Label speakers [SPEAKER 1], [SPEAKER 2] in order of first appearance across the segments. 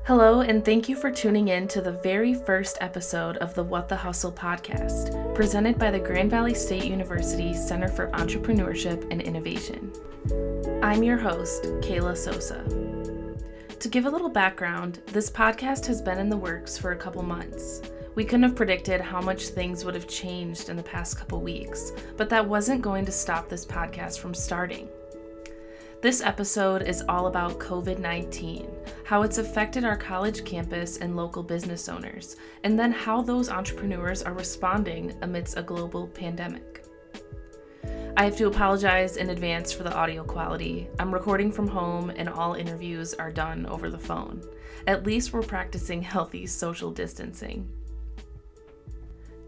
[SPEAKER 1] Hello, and thank you for tuning in to the very first episode of the What the Hustle podcast, presented by the Grand Valley State University Center for Entrepreneurship and Innovation. I'm your host, Kayla Sosa. To give a little background, this podcast has been in the works for a couple months. We couldn't have predicted how much things would have changed in the past couple weeks, but that wasn't going to stop this podcast from starting. This episode is all about COVID-19, how it's affected our college campus and local business owners, and then how those entrepreneurs are responding amidst a global pandemic. I have to apologize in advance for the audio quality. I'm recording from home and all interviews are done over the phone. At least we're practicing healthy social distancing.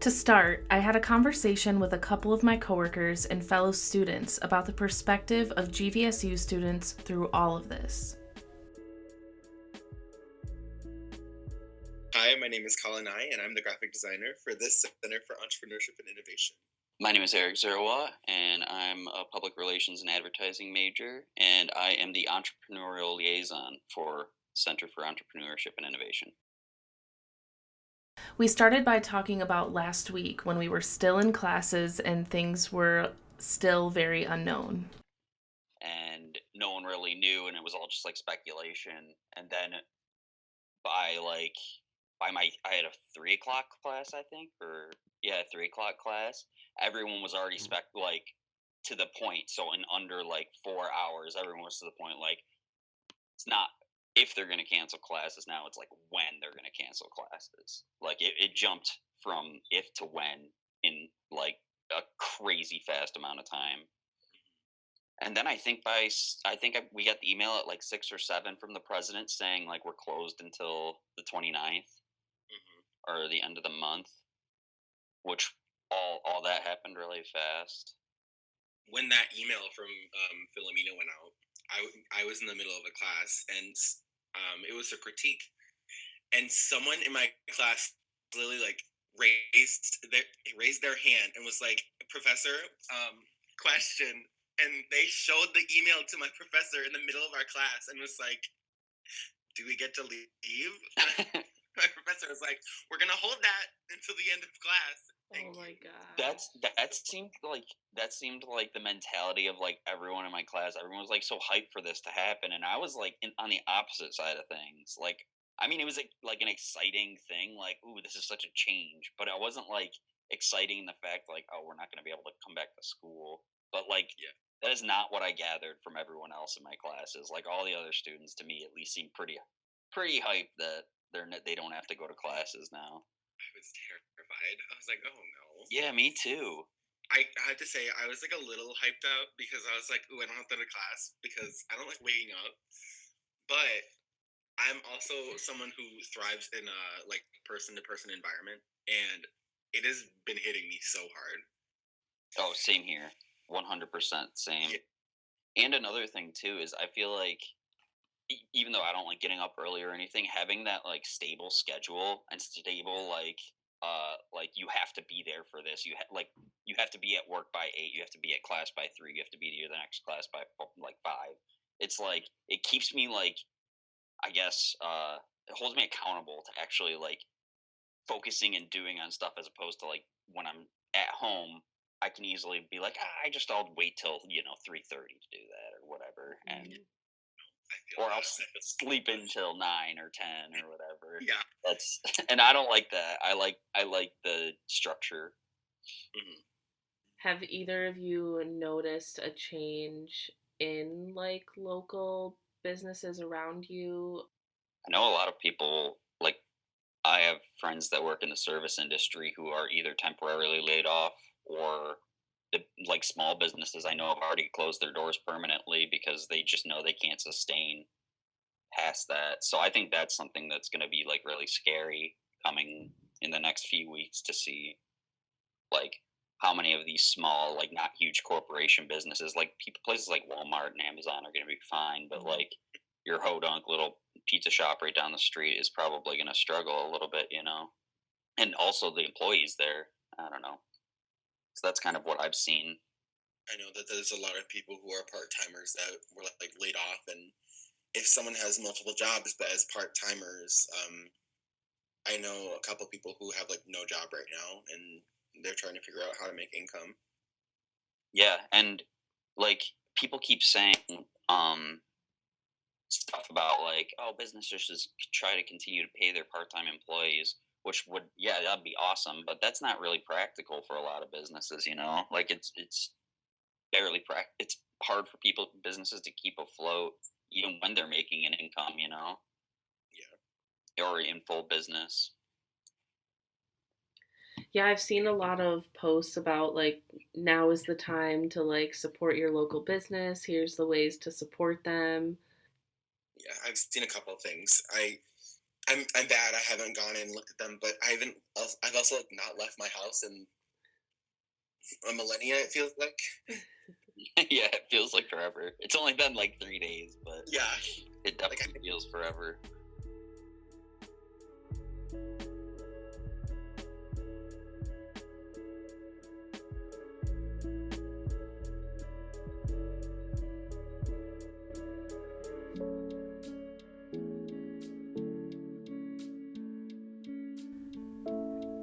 [SPEAKER 1] To start, I had a conversation with a couple of my coworkers and fellow students about the perspective of GVSU students through all of this.
[SPEAKER 2] Hi, my name is Colin, and I'm the graphic designer for this Center for Entrepreneurship and Innovation.
[SPEAKER 3] My name is Dzierwa, and I'm a public relations and advertising major, and I am the entrepreneurial liaison for Center for Entrepreneurship and Innovation.
[SPEAKER 1] We started by talking about last week when we were still in classes and things were still very unknown.
[SPEAKER 3] And no one really knew, and it was all just like speculation. And then I had a 3 o'clock class, I think, 3 o'clock class. Everyone was already to the point. So in under 4 hours, everyone was to the point it's not if they're going to cancel classes now, it's when they're going to cancel classes. It jumped from if to when in a crazy fast amount of time. And then I think we got the email at 6 or 7 from the president saying we're closed until the 29th or the end of the month, which all that happened really fast.
[SPEAKER 2] When that email from Philomena went out, I was in the middle of a class, and it was a critique, and someone in my class literally raised their hand and was like, "Professor, question," and they showed the email to my professor in the middle of our class and was like, "Do we get to leave?" My professor was like, "We're gonna hold that until the end of class."
[SPEAKER 1] Oh my god.
[SPEAKER 3] That seemed like the mentality of everyone in my class. Everyone was so hyped for this to happen, and I was on the opposite side of things. It was an exciting thing. Ooh, this is such a change, but I wasn't exciting in the fact oh, we're not going to be able to come back to school. But that is not what I gathered from everyone else in my classes. All the other students, to me at least, seemed pretty hyped that they don't have to go to classes now.
[SPEAKER 2] I was terrified. I was like, "Oh no."
[SPEAKER 3] Yeah, me too.
[SPEAKER 2] I have to say, I was a little hyped out because I was like, "Ooh, I don't have to go to class because I don't like waking up." But I'm also someone who thrives in a person-to-person environment, and it has been hitting me so hard.
[SPEAKER 3] Oh, same here. 100% same. Yeah. And another thing too is I feel even though I don't like getting up early or anything, having that stable schedule and stable you have to be there for this. You have to be at work by 8. You have to be at class by 3. You have to be to the next class by 5. It's it keeps me I guess it holds me accountable to actually focusing and doing on stuff, as opposed to when I'm at home, I can easily be I'll wait till 3:30 to do that or whatever, and or I'll sleep until 9 or 10 or whatever.
[SPEAKER 2] Yeah,
[SPEAKER 1] and
[SPEAKER 3] I don't like that. I like the structure.
[SPEAKER 1] Mm-hmm. Have either of you noticed a change in local businesses around you?
[SPEAKER 3] I know a lot of people I have friends that work in the service industry who are either temporarily laid off, or the small businesses I know have already closed their doors permanently because they just know they can't sustain past that. So I think that's something that's going to be really scary coming in the next few weeks, to see how many of these small not huge corporation businesses places like Walmart and Amazon are going to be fine, but your hodunk little pizza shop right down the street is probably going to struggle a little bit, and also the employees there. I don't know. So that's kind of what I've seen.
[SPEAKER 2] I know that there's a lot of people who are part-timers that were laid off, and if someone has multiple jobs but as part-timers, I know a couple people who have like no job right now and they're trying to figure out how to make income.
[SPEAKER 3] Yeah, and like people keep saying stuff about like, oh, businesses just try to continue to pay their part-time employees, which would, yeah, that'd be awesome, but that's not really practical for a lot of businesses, you know? Like it's barely it's hard for businesses to keep afloat even when they're making an income, you know?
[SPEAKER 2] Yeah.
[SPEAKER 3] Or in full business.
[SPEAKER 1] Yeah, I've seen a lot of posts about like now is the time to like support your local business. Here's the ways to support them.
[SPEAKER 2] Yeah, I've seen a couple of things. I'm bad. I haven't gone in and looked at them, but I've also like not left my house in a millennia. It feels like.
[SPEAKER 3] Yeah, it feels like forever. It's only been like 3 days, but
[SPEAKER 2] Yeah,
[SPEAKER 3] it definitely feels forever.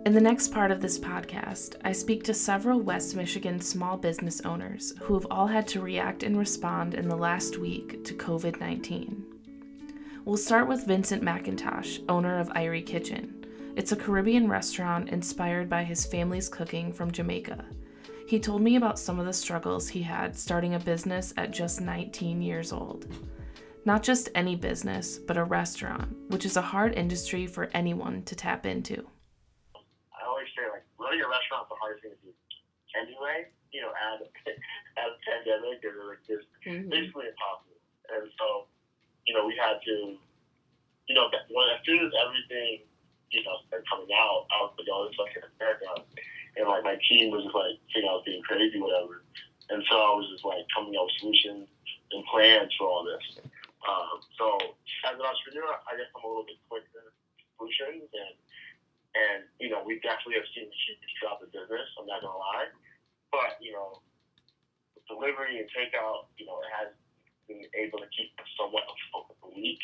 [SPEAKER 1] In the next part of this podcast, I speak to several West Michigan small business owners who have all had to react and respond in the last week to COVID-19. We'll start with Vincent Mcintosh, owner of Irie Kitchen. It's a Caribbean restaurant inspired by his family's cooking from Jamaica. He told me about some of the struggles he had starting a business at just 19 years old. Not just any business, but a restaurant, which is a hard industry for anyone to tap into.
[SPEAKER 4] I always say, like, running a restaurant is the hardest thing to do anyway, you know, add a pandemic, or like just basically impossible. And so, you know, we had to, you know, as soon as everything, you know, started coming out, I was like, oh, this is like in America. And like my team was just like thinking I was being crazy, whatever. And so I was just like coming up with solutions and plans for all this. So as an entrepreneur, I guess I'm a little bit quick to solutions, and you know, we definitely have seen a huge drop in business. I'm not gonna lie, but you know, delivery and takeout, you know, it has been able to keep us somewhat afloat for the week.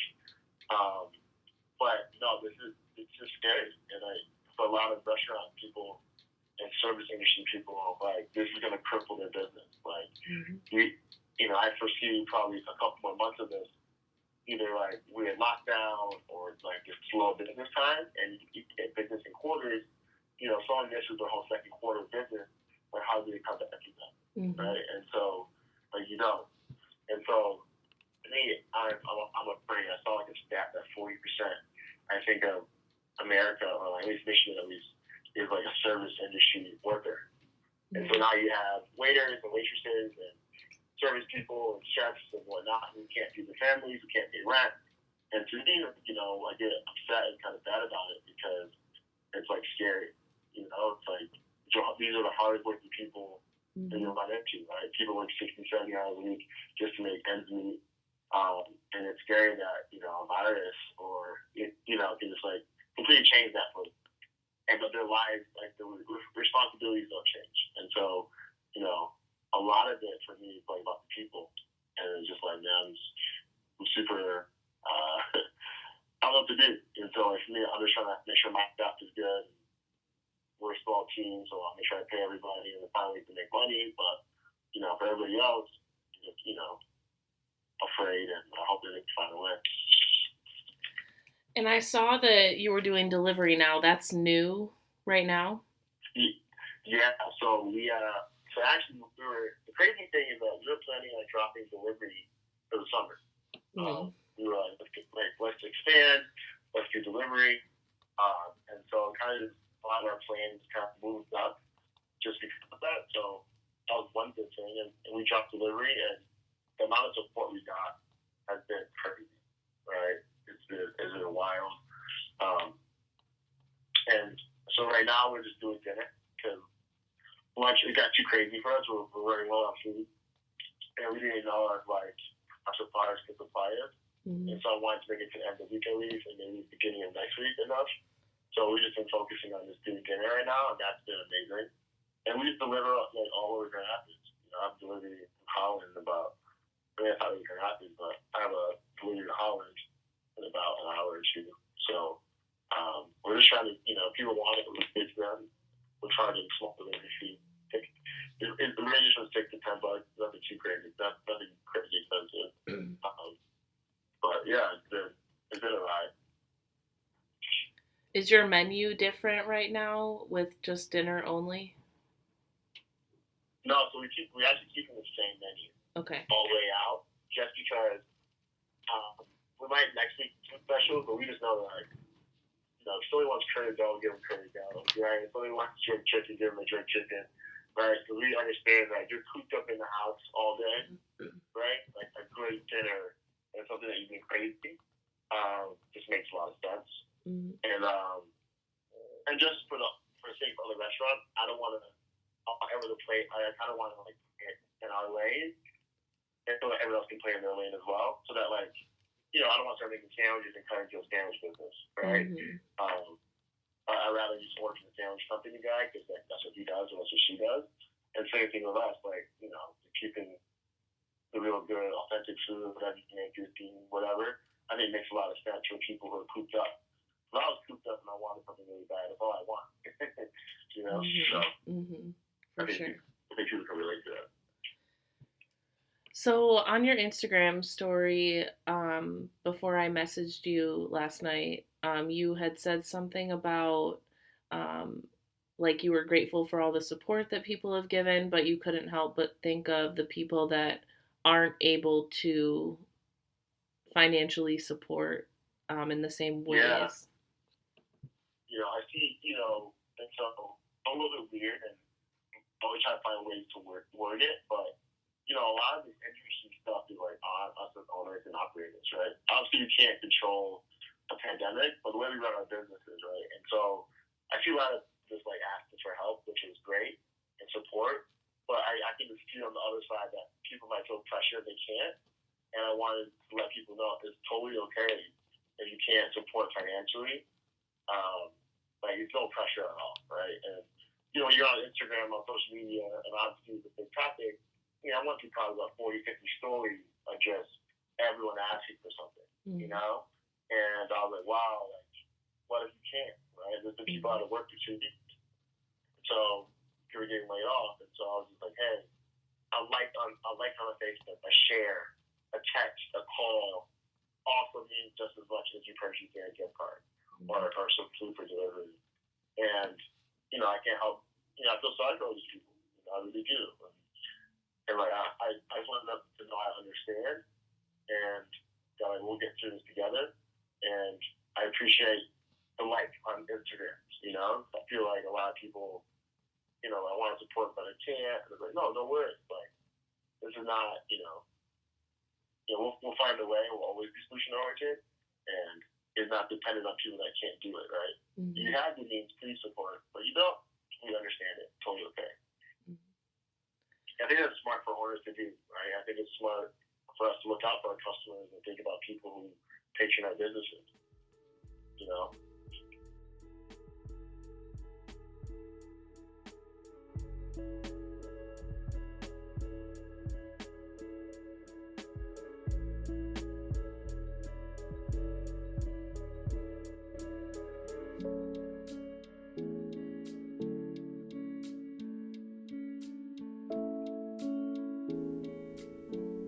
[SPEAKER 4] But no, it's just scary, and for a lot of restaurant people and service industry people, like this is gonna cripple their business. Like you know, I foresee probably a couple more months of this. Either like we're in lockdown or like just slow business time, and you get business in quarters. You know, someone misses their whole second quarter of business, like how do they come back to that, right? And so, like you know, and so to me, I'm afraid. I saw like a stat that 40%, I think, of America, or at least Michigan at least, is like a service industry worker. And so now you have waiters and waitresses and service people and chefs and whatnot who can't feed their families, who can't pay rent. And to me, you know, I get upset and kind of bad about it because it's like scary. You know, it's like these are the hardest working people that you'll run into, right? People work 60, 70 hours a week just to make ends meet. And it's scary that, you know, a virus or, you know, can just like completely change that for them. And but their lives, like the responsibilities don't change. And so, you know, a lot of it for me is like about the people, and it's just like, man, I'm super. I don't know what to do, and so like for me, I'm just trying to make sure my staff is good. We're a small team, so I'll make sure I pay everybody, and finally to make money. But you know, for everybody else, you know, afraid, and I hope that they can find a way.
[SPEAKER 1] And I saw that you were doing delivery now. That's new right now?
[SPEAKER 4] Yeah, so so actually, the crazy thing is that we were planning on dropping delivery for the summer. We were like, let's expand, let's do delivery. And so kind of a lot of our plans kind of moved up just because of that. So that was one good thing. And we dropped delivery, and the amount of support we got has been crazy, right? It's been wild. And so right now we're just doing dinner because lunch, it got too crazy for us. We're running low on food, and we didn't know if like our suppliers could supply us. And so I wanted to make it to the end of the week at least, and maybe beginning of next week enough. So we've just been focusing on just doing dinner right now, and that's been amazing. And we just deliver like all over Grand Rapids. You know, I've delivered in Colin about, I mean, it's not really Grand Rapids, but I have a deliver to Holland in about an hour or two. So we're just trying to, people want it, we'll give them. We'll try to get small delivery fee. The range from $6 to $10, nothing too crazy, nothing crazy expensive. But yeah, it's been a ride.
[SPEAKER 1] Is your menu different right now with just dinner only?
[SPEAKER 4] No, so we actually keeping the same menu.
[SPEAKER 1] Okay.
[SPEAKER 4] All the way out, just because we might next week do specials, but we just know that, if somebody wants curry dough, give them curry dough, right? If somebody wants jerk chicken, give them a jerk chicken, right? So we understand that you're cooped up in the house all day, right? Like a great dinner and something that you've been crazy just makes a lot of sense.
[SPEAKER 1] Mm-hmm.
[SPEAKER 4] And just for the sake of the restaurant, I don't want to ever the plate. I kind of want to get in our lane, and so that everyone else can play in their lane as well. So that I don't want to start making sandwiches and cut into a sandwich business, right?
[SPEAKER 1] Mm-hmm.
[SPEAKER 4] I'd rather just work for the sandwich company guy because that's what he does and that's what she does. And same thing with us, keeping the real good, authentic food, whatever you make, your theme, whatever. I think it makes a lot of sense for people who are cooped up. When I was cooped up and I wanted something really bad, that's all I want.
[SPEAKER 1] Mm-hmm.
[SPEAKER 4] So
[SPEAKER 1] mm-hmm. For sure.
[SPEAKER 4] I think people can relate to that.
[SPEAKER 1] So on your Instagram story, before I messaged you last night, you had said something about you were grateful for all the support that people have given, but you couldn't help but think of the people that aren't able to financially support in the same ways.
[SPEAKER 4] Yeah. I see, and so I'm a little bit weird and always try to find ways to word it, but a lot of this interesting stuff is on us as owners and operators, right? Obviously, you can't control a pandemic, but the way we run our businesses, right? And so I see a lot of just asking for help, which is great, and support. But I think it's on the other side that people might feel pressure they can't. And I wanted to let people know it's totally okay if you can't support financially. It's no pressure at all, right? And when you're on Instagram, on social media, and obviously the big topic, I went through probably about 40, 50 stories of just everyone asking for something,
[SPEAKER 1] Mm-hmm.
[SPEAKER 4] And I was like, wow, what if you can't, right? There's the people out of work for 2 weeks. So you were getting laid off, and so I was just like, hey, I like on Facebook, a share, a text, a call, all for me just as much as you purchase a gift card or some food for delivery. And, I can't help, I feel sorry for all these people. I really do. And I just want them to know I understand, and that we'll get through this together. And I appreciate the on Instagram. I feel like a lot of people, I want to support, but I can't. And it's no, don't worry. This is not, we'll find a way. We'll always be solution oriented, and it's not dependent on people that can't do it. Right?
[SPEAKER 1] Mm-hmm.
[SPEAKER 4] You have the means, please support, but you don't. We understand it. Totally okay. I think that's smart for owners to do, right? I think it's smart for us to look out for our customers and think about people who patron our businesses,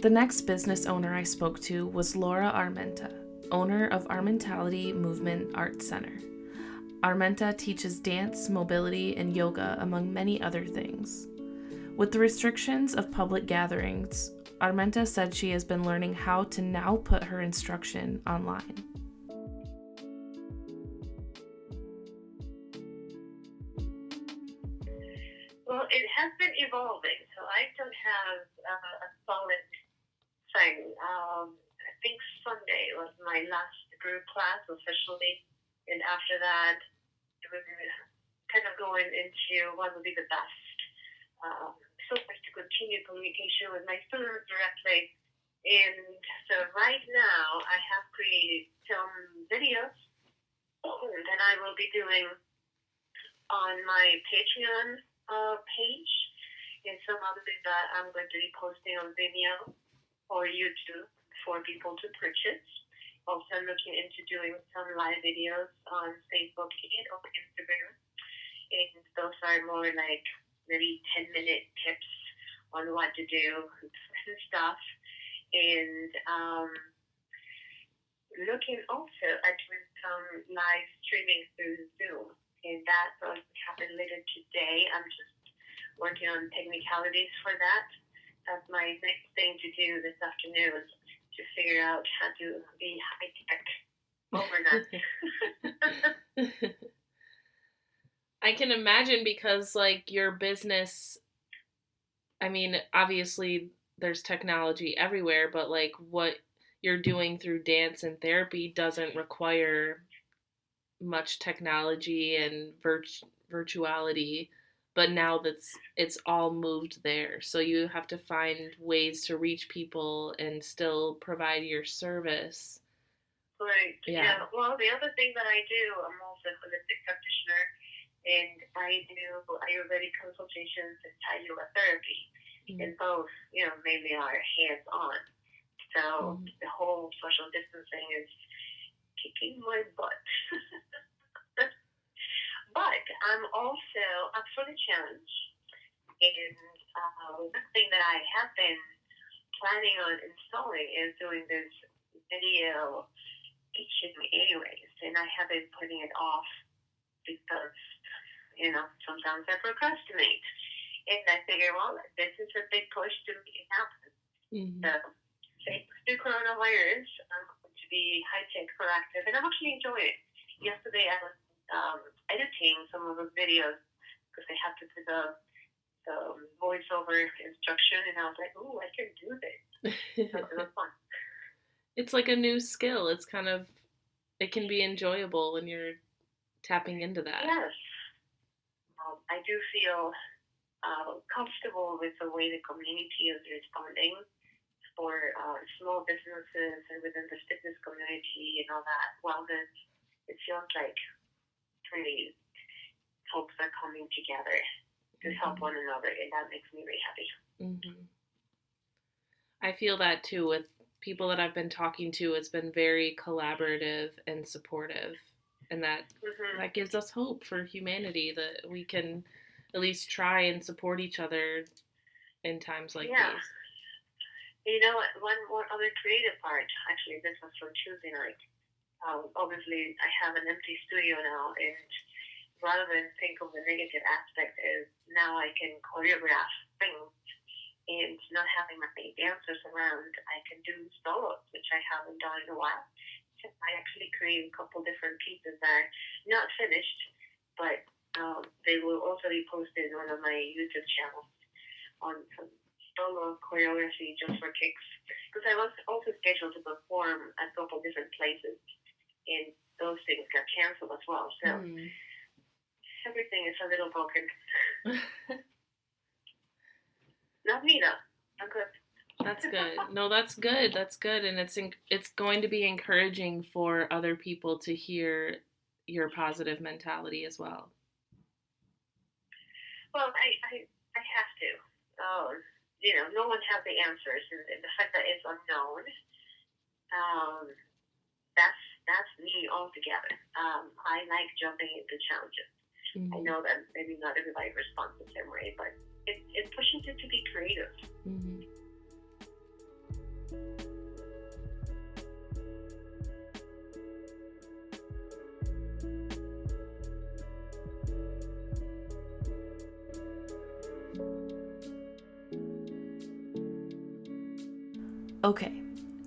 [SPEAKER 1] The next business owner I spoke to was Laura Armenta, owner of Armentality Movement Arts Center. Armenta teaches dance, mobility, and yoga, among many other things. With the restrictions of public gatherings, Armenta said she has been learning how to now put her instruction online.
[SPEAKER 5] Well, it has been evolving, so I don't have a solid thing. I think Sunday was my last group class officially, and after that, it was kind of going into what would be the best. So much to continue communication with my students directly. And so right now, I have created some videos that I will be doing on my Patreon page, and some others that I'm going to be posting on Vimeo or YouTube for people to purchase. Also, I'm looking into doing some live videos on Facebook and on Instagram. And those are more like maybe 10-minute tips on what to do and stuff. And looking also at doing some live streaming through Zoom. And that will happen later today. I'm just working on technicalities for that. That's my next thing to do this afternoon, to figure out how to be high-tech overnight.
[SPEAKER 1] I can imagine, because like your business, I mean, obviously there's technology everywhere, but like what you're doing through dance and therapy doesn't require much technology and virtuality. But now it's all moved there, so you have to find ways to reach people and still provide your service.
[SPEAKER 5] Right. Yeah. Well, the other thing that I do, I'm also a holistic practitioner, and I do Ayurvedic consultations and Dzierwa therapy, and both, mainly are hands-on. So the whole social distancing is kicking my butt. But I'm also up for the challenge. And one thing that I have been planning on installing is doing this video teaching anyways. And I have been putting it off because, sometimes I procrastinate. And I figure, well, this is a big push to make it happen. So, thanks to coronavirus, I'm going to be high-tech proactive. And I'm actually enjoying it. Yesterday, I was editing some of the videos because I have to do the voiceover instruction, and I was like, "Ooh, I can do this." So it was fun.
[SPEAKER 1] It's like a new skill. It's it can be enjoyable when you're tapping into that.
[SPEAKER 5] Yes, I do feel comfortable with the way the community is responding for small businesses and within the fitness community and all that wellness. It feels like really folks are coming together to help one another, and that makes me really happy.
[SPEAKER 1] I feel that too with people that I've been talking to. It's been very collaborative and supportive, and that gives us hope for humanity, that we can at least try and support each other in times like these.
[SPEAKER 5] You know what? One more other creative part. Actually, this was from Tuesday night. Obviously, I have an empty studio now, and rather than think of the negative aspect, is now I can choreograph things, and not having my dancers around, I can do solos, which I haven't done in a while. So I actually created a couple different pieces that are not finished, but they will also be posted on one of my YouTube channels on some solo choreography just for kicks, because I was also scheduled to perform at a couple different places, and those things got canceled as well. So everything is a little broken. Not me though. I'm good.
[SPEAKER 1] That's good. No, that's good. That's good, and it's going to be encouraging for other people to hear your positive mentality as well.
[SPEAKER 5] Well, I have to. No one has the answers, and the fact that it's unknown, that's me altogether. I like jumping into challenges. I know that maybe not everybody responds the same way, but it pushes you to be creative.
[SPEAKER 1] Okay,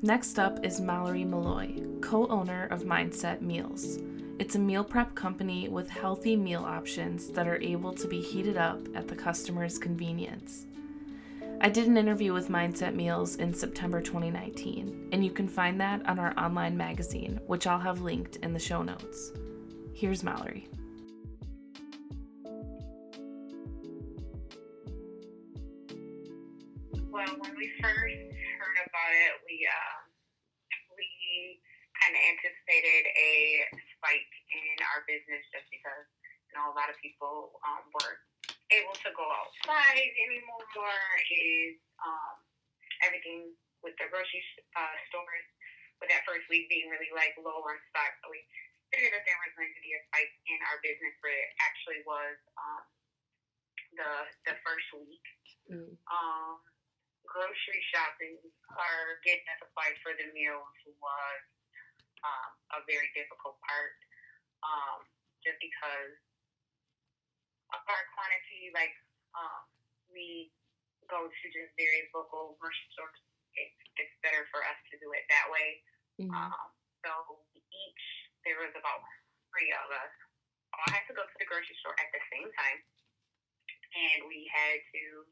[SPEAKER 1] next up is Mallory Malloy, co-owner of Mindset Meals. It's a meal prep company with healthy meal options that are able to be heated up at the customer's convenience. I did an interview with Mindset Meals in September 2019, and you can find that on our online magazine, which I'll have linked in the show notes. Here's Mallory.
[SPEAKER 5] Well, when we first heard about it, we kind of anticipated a spike in our business just because a lot of people weren't able to go outside anymore. Is everything with the grocery stores, with that first week being really like low on stock. So we figured that there was going to be a spike in our business, but it actually was the first week. Grocery shopping or getting the supplies for the meals was a very difficult part, just because of our quantity. Like, we go to just various local grocery stores. It's better for us to do it that way. So there was about 3 of us. I had to go to the grocery store at the same time, and we had to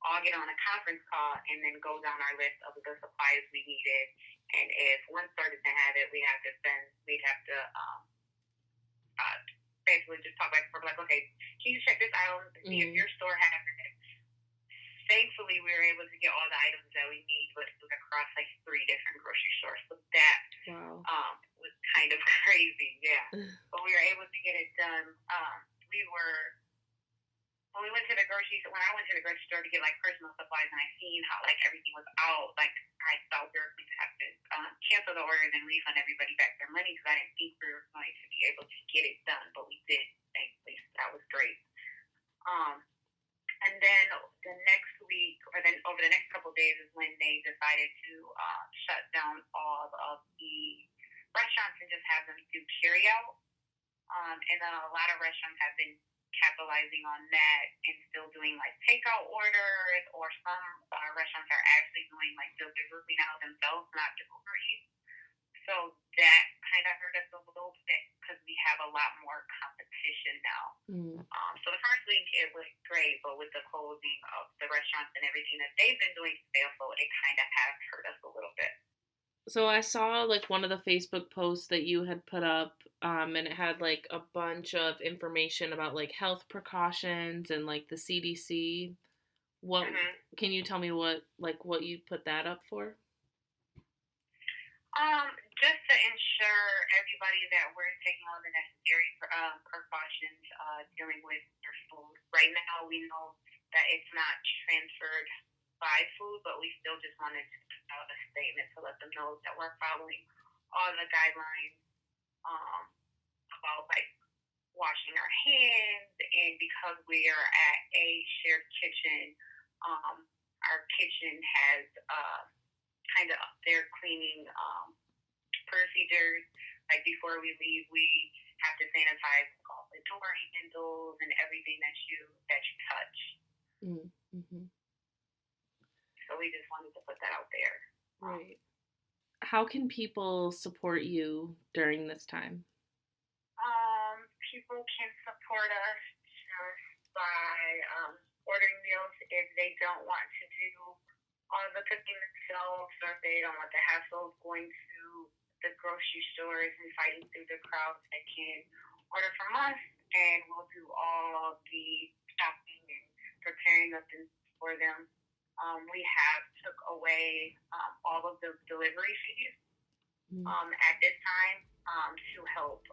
[SPEAKER 5] all get on a conference call and then go down our list of the supplies we needed. And if one store didn't have it, we'd have to basically just talk back and forth, like, okay, can you check this item to see if your store has it? Thankfully, we were able to get all the items that we need, but it was across like 3 different grocery stores. So that was kind of crazy, yeah. But we were able to get it done. When I went to the grocery store to get like personal supplies, and I seen how like everything was out, like I thought we were going to have to cancel the order and then refund everybody back their money, because I didn't think we were going to be able to get it done, but we did, thankfully. So that was great. And then the next week, or then over the next couple of days, is when they decided to shut down all of the restaurants and just have them do carry out. And then a lot of restaurants have been capitalizing on that and still doing like takeout orders, or some restaurants are actually doing like delivery now themselves, not delivery. So that kind of hurt us a little bit, because we have a lot more competition now. So the first week it was great, but with the closing of the restaurants and everything that they've been doing to stay afloat, it kind of has hurt us a little bit.
[SPEAKER 1] So I saw like one of the Facebook posts that you had put up, and it had like a bunch of information about like health precautions and like the CDC. What can you tell me what you put that up for?
[SPEAKER 5] Just to ensure everybody that we're taking all the necessary precautions dealing with their food. Right now, we know that it's not transferred by food, but we still just wanted to put out a statement to let them know that we're following all the guidelines about like washing our hands, and because we are at a shared kitchen, our kitchen has kind of their cleaning procedures. Like before we leave, we have to sanitize all the door handles and everything that you touch. So we just wanted to put that out there.
[SPEAKER 1] Right. How can people support you during this time?
[SPEAKER 5] People can support us just by ordering meals if they don't want to do all the cooking themselves, or if they don't want the hassle of going to the grocery stores and fighting through the crowds. They can order from us, and we'll do all the shopping and preparing the food for them. We have took away all of the delivery fees at this time to help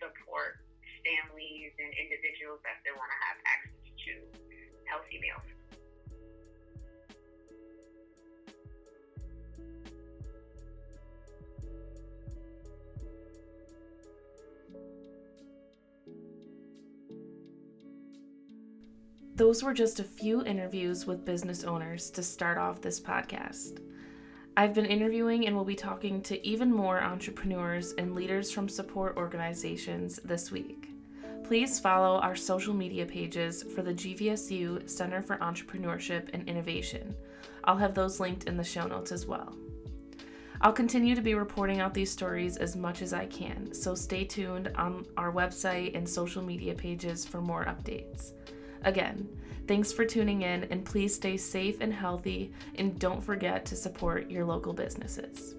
[SPEAKER 5] support families and individuals that they want to have access to healthy meals.
[SPEAKER 1] Those were just a few interviews with business owners to start off this podcast. I've been interviewing and will be talking to even more entrepreneurs and leaders from support organizations this week. Please follow our social media pages for the GVSU Center for Entrepreneurship and Innovation. I'll have those linked in the show notes as well. I'll continue to be reporting out these stories as much as I can, so stay tuned on our website and social media pages for more updates. Again, thanks for tuning in, and please stay safe and healthy, and don't forget to support your local businesses.